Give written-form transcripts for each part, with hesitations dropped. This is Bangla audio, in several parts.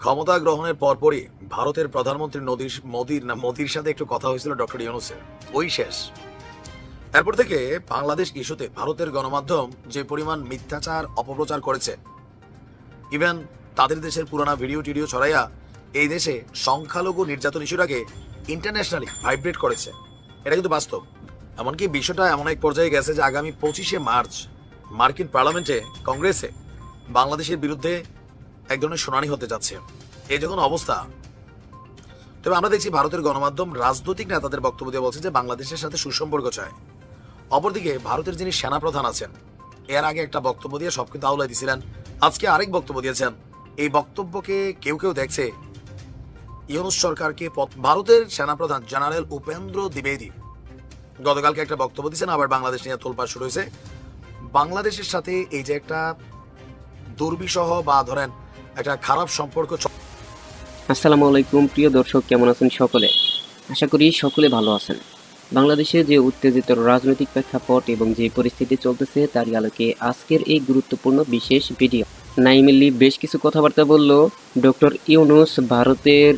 ক্ষমতা গ্রহণের পরপরই ভারতের প্রধানমন্ত্রী মোদির সাথে একটু কথা হয়েছিল ডক্টর ইউনূসের, ওই শেষ। এরপর থেকে বাংলাদেশ ইস্যুতে ভারতের গণমাধ্যম যে পরিমাণ মিথ্যাচার অপপ্রচার করেছে, ইভেন তাদের দেশের পুরানা ভিডিও টিডিও ছড়াইয়া এই দেশে সংখ্যালঘু নির্যাতন ইস্যুটাকে ইন্টারন্যাশনালি ভাইব্রেট করেছে, এটা কিন্তু বাস্তব। এমনকি বিষয়টা এমন এক পর্যায়ে গেছে যে আগামী 25শে মার্চ মার্কিন পার্লামেন্টে কংগ্রেসে বাংলাদেশের বিরুদ্ধে এক ধরনের শুনানি হতে যাচ্ছে। এই যখন অবস্থা, তবে আমরা দেখছি ভারতের গণমাধ্যম রাজনৈতিক নেতাদের বক্তব্য দিয়ে বলছে যে বাংলাদেশের সাথে সুসম্পর্ক চায়। অপরদিকে ভারতের যিনি সেনাপ্রধান আছেন, এর আগে একটা বক্তব্য দিয়ে সব কিন্তু আউলাই দিয়েছিলেন, আজকে আরেক বক্তব্য দিয়েছেন। এই বক্তব্যকে কেউ কেউ দেখছে ইউনূস সরকারকে। ভারতের সেনাপ্রধান জেনারেল উপেন্দ্র দ্বিবেদী গতকালকে একটা বক্তব্য দিয়েছেন, আবার বাংলাদেশ নিয়ে তোলপাড় শুরু হয়েছে। বাংলাদেশের সাথে এই যে একটা দুর্বিষহ বা ধরেন একটা খারাপ সম্পর্ক। আসসালামু আলাইকুম প্রিয় দর্শক, কেমন আছেন সকলে? আশা করি সকলে ভালো আছেন। বাংলাদেশে যে উত্তেজিত রাজনৈতিক প্রেক্ষাপট এবং যে পরিস্থিতি চলতেছে তারই আলোকে আজকের এই গুরুত্বপূর্ণ বিশেষ ভিডিও। নাইমেলি বেশ কিছু কথাবার্তা বলল ডক্টর ইউনূস। ভারতের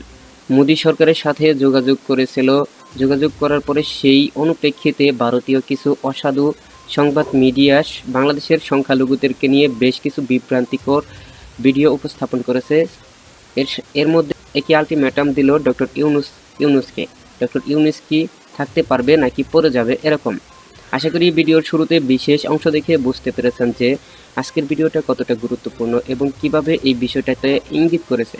মোদী সরকারের সাথে যোগাযোগ করার পরে সেই অনুপ্রেক্ষিতে ভারতীয় কিছু অসাধু সংবাদ মিডিয়া বাংলাদেশের সংখ্যালঘুদেরকে নিয়ে বেশ কিছু বিভ্রান্তিকর ভিডিও উপস্থাপন করেছে। এর মধ্যে একই আলটিমেটাম দিল ডক্টর ইউনূসকে। ডক্টর ইউনূস কি থাকতে পারবে নাকি পড়ে যাবে, এরকম। আশা করি ভিডিওর শুরুতে বিশেষ অংশ দেখে বুঝতে পেরেছেন যে আজকের ভিডিওটা কতটা গুরুত্বপূর্ণ এবং কিভাবে এই বিষয়টাতে ইঙ্গিত করেছে।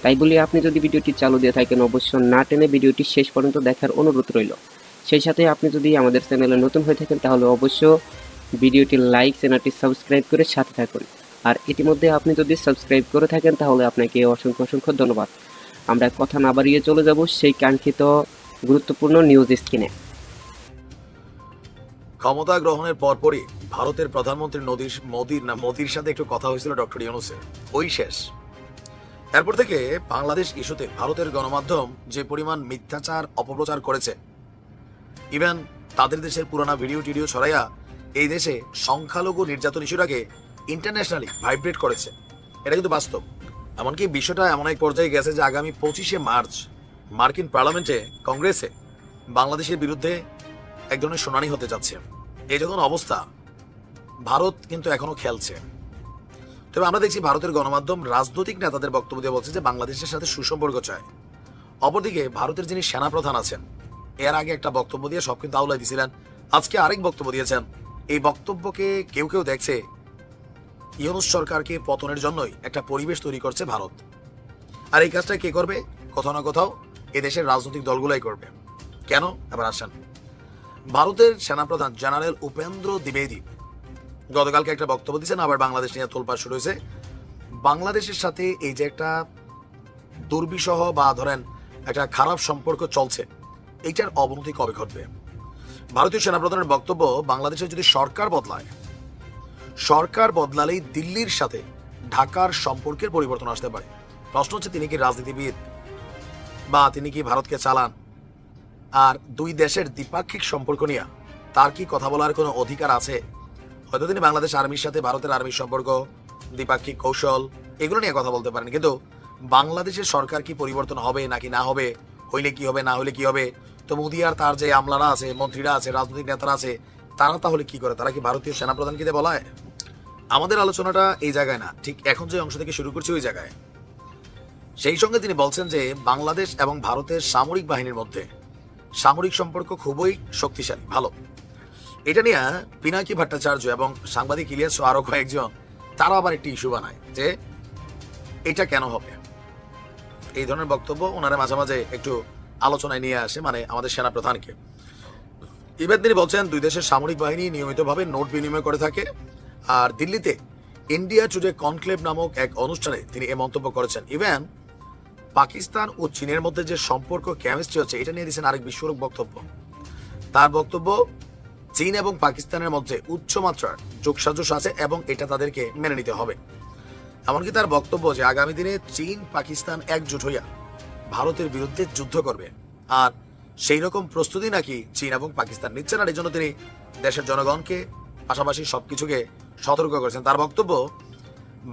তাই বলি আপনি যদি ভিডিওটি চালু দিয়ে থাকেন, অবশ্য না টেনে ভিডিওটি শেষ পর্যন্ত দেখার অনুরোধ রইল। সেই সাথে আপনি যদি আমাদের চ্যানেলে নতুন হয়ে থাকেন তাহলে অবশ্য ভিডিওটি লাইক, চ্যানেলটি সাবস্ক্রাইব করে সাথে থাকুন। আর ইতিমধ্যে আপনি যদি সাবস্ক্রাইব করে থাকেন তাহলে আপনাকে অসংখ্য ধন্যবাদ। আমরা কথা না বাড়িয়ে চলে যাব সেই কাঙ্ক্ষিত গুরুত্বপূর্ণ নিউজ স্ক্রিনে। ক্ষমতা গ্রহণের পরপরই ভারতের প্রধানমন্ত্রী মোদির সাথে একটু কথা হয়েছিল ডক্টর ইউনূসের, ওই শেষ। এরপর থেকে বাংলাদেশ ইস্যুতে ভারতের গণমাধ্যম যে পরিমাণ মিথ্যাচার অপপ্রচার করেছে, ইভেন তাদের দেশের পুরানা ভিডিও টিডিও ছড়াইয়া এই দেশে সংখ্যালঘু নির্যাতন ইস্যুটাকে ইন্টারন্যাশনালি ভাইব্রেট করেছে, এটা কিন্তু বাস্তব। এমনকি বিষয়টা এমন এক পর্যায়ে গেছে যে আগামী 25শে মার্চ মার্কিন পার্লামেন্টে কংগ্রেসে বাংলাদেশের বিরুদ্ধে এক ধরনের শুনানি হতে যাচ্ছে। এই যখন অবস্থা, ভারত কিন্তু এখনো খেলছে। তবে আমরা দেখছি ভারতের গণমাধ্যম রাজনৈতিক নেতাদের বক্তব্য দিয়ে বলছে যে বাংলাদেশের সাথে সুসম্পর্ক চায়। অপরদিকে ভারতের যিনি সেনাপ্রধান আছেন, এর আগে একটা বক্তব্য দিয়ে সব কিন্তু আউলাই দিয়েছিলেন, আজকে আরেক বক্তব্য দিয়েছেন। এই বক্তব্যকে কেউ কেউ দেখছে ইউনূস সরকারকে পতনের জন্যই একটা পরিবেশ তৈরি করছে ভারত। আর এই কাজটা কে করবে? কোথাও না কোথাও এদেশের রাজনৈতিক দলগুলাই করবে। কেন? এবার আসেন। ভারতের সেনাপ্রধান জেনারেল উপেন্দ্র দ্বিবেদী গতকালকে একটা বক্তব্য দিয়েছেন, আবার বাংলাদেশ নিয়ে তোলপাড় শুরু হয়েছে। বাংলাদেশের সাথে এই যে একটা দুর্বিষহ বা ধরেন একটা খারাপ সম্পর্ক চলছে, এইটার অবনতি কবে ঘটবে? ভারতীয় সেনাপ্রধানের বক্তব্য, বাংলাদেশের যদি সরকার বদলালেই দিল্লির সাথে ঢাকার সম্পর্কের পরিবর্তন আসতে পারে। প্রশ্ন হচ্ছে, তিনি কি রাজনীতিবিদ বা তিনি কি ভারতকে চালান? আর দুই দেশের দ্বিপাক্ষিক সম্পর্ক নিয়ে তার কি কথা বলার কোনো অধিকার আছে? হয়তো তিনি বাংলাদেশ আর্মির সাথে ভারতের আর্মির সম্পর্ক, দ্বিপাক্ষিক কৌশল, এগুলো নিয়ে কথা বলতে পারেন, কিন্তু বাংলাদেশের সরকার কি পরিবর্তন হবে নাকি না হবে, হইলে কি হবে না হইলে কি হবে, তো মোদি আর তার যে আমলারা আছে, মন্ত্রীরা আছে, রাজনৈতিক নেতারা আছে, তারা তাহলে কি করে? তারা কি ভারতীয় সেনাপ্রধানকে দিয়ে বলায়? আমাদের আলোচনাটা এই জায়গায় না, ঠিক এখন যে অংশ থেকে শুরু করছি ওই জায়গায়। সেই সঙ্গে তিনি বলছেন যে বাংলাদেশ এবং ভারতের সামরিক বাহিনীর মধ্যে সামরিক সম্পর্ক খুবই শক্তিশালী, ভালো। এটা নিয়ে পিনাকি ভট্টাচার্য এবং সাংবাদিক ইলিয়াস আরো কয়েকজন, তারা আবার একটি ইস্যু বানায় যে এটা কেন হবে। এই ধরনের বক্তব্য ওনারা মাঝে মাঝে একটু আলোচনায় নিয়ে আসে, মানে আমাদের সেনাপ্রধানকে। এবার তিনি বলছেন দুই দেশের সামরিক বাহিনী নিয়মিতভাবে নোট বিনিময় করে থাকে। আর দিল্লিতে ইন্ডিয়া টুডে কনক্লেভ নামক এক অনুষ্ঠানে তিনি এই মন্তব্য করেছেন। ইভেন পাকিস্তান ও চীনের মধ্যে যে সম্পর্ক, কেমিস্ট্রি হচ্ছে, এটা নিয়ে দিয়েছেন আরেক বিস্ফোরক বক্তব্য। তার বক্তব্য, চীন এবং পাকিস্তানের মধ্যে উচ্চমাত্রার যোগসাজশ আছে এবং এটা তাদেরকে মেনে নিতে হবে। এমনকি তার বক্তব্য যে আগামী দিনে চীন পাকিস্তান একজোট হইয়া ভারতের বিরুদ্ধে যুদ্ধ করবে, আর সেই রকম প্রস্তুতি নাকি চীন এবং পাকিস্তান নিচ্ছে না। এই জন্য তিনি দেশের জনগণকে পাশাপাশি সবকিছুকে সতর্ক করেছেন। তার বক্তব্য,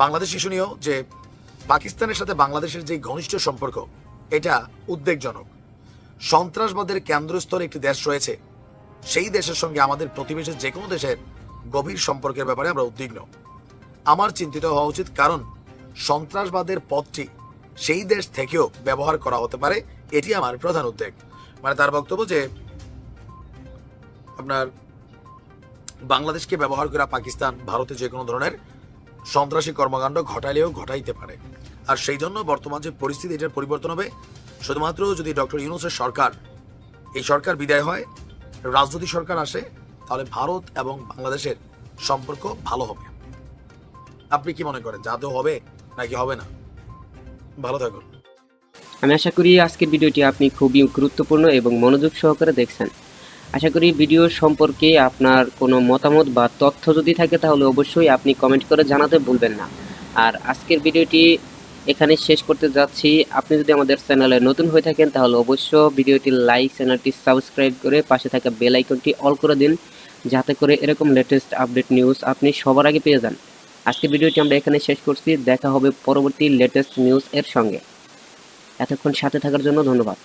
বাংলাদেশ ইস্যু নিয়েও যে পাকিস্তানের সাথে বাংলাদেশের যে ঘনিষ্ঠ সম্পর্ক এটা উদ্বেগজনক। সন্ত্রাসবাদের কেন্দ্রস্থলে একটি দেশ রয়েছে, সেই দেশের সঙ্গে আমাদের প্রতিবেশী যে কোনো দেশের গভীর সম্পর্কের ব্যাপারে আমরা উদ্বিগ্ন। আমার চিন্তিত হওয়া উচিত, কারণ সন্ত্রাসবাদের পথটি সেই দেশ থেকেও ব্যবহার করা হতে পারে, এটি আমার প্রধান উদ্বেগ। মানে তার বক্তব্য যে আপনার বাংলাদেশকে ব্যবহার করে পাকিস্তান ভারতে যে কোনো ধরনের সন্ত্রাসী কর্মকাণ্ড ঘটাইলেও ঘটাইতে পারে। আর সেই জন্য বর্তমান যে পরিস্থিতি, এটার পরিবর্তন হবে শুধুমাত্র যদি ডক্টর ইউনূসের সরকার, এই সরকার বিদায় হয়, রাজনৈতিক সরকার আসে, তাহলে ভারত এবং বাংলাদেশের সম্পর্ক ভালো হবে। আপনি কি মনে করেন, যাতেও হবে নাকি হবে না? ভালো থাকুন। আমি আশা করি আজকের ভিডিওটি আপনি খুবই গুরুত্বপূর্ণ এবং মনোযোগ সহকারে দেখছেন। আশা করি ভিডিও সম্পর্কে আপনার কোনো মতামত বা তথ্য যদি থাকে তাহলে অবশ্যই আপনি কমেন্ট করে জানাতে ভুলবেন না। আর আজকের ভিডিওটি এখানে শেষ করতে যাচ্ছি। আপনি যদি আমাদের চ্যানেলে নতুন হয়ে থাকেন তাহলে অবশ্য ভিডিওটি লাইক, চ্যানেলটি সাবস্ক্রাইব করে পাশে থাকা বেল আইকনটি অল করে দিন, যাতে করে এরকম লেটেস্ট আপডেট নিউজ আপনি সবার আগে পেয়ে যান। আজকের ভিডিওটি আমরা এখানে শেষ করছি। দেখা হবে পরবর্তী লেটেস্ট নিউজ এর সঙ্গে। এতক্ষণ সাথে থাকার জন্য ধন্যবাদ।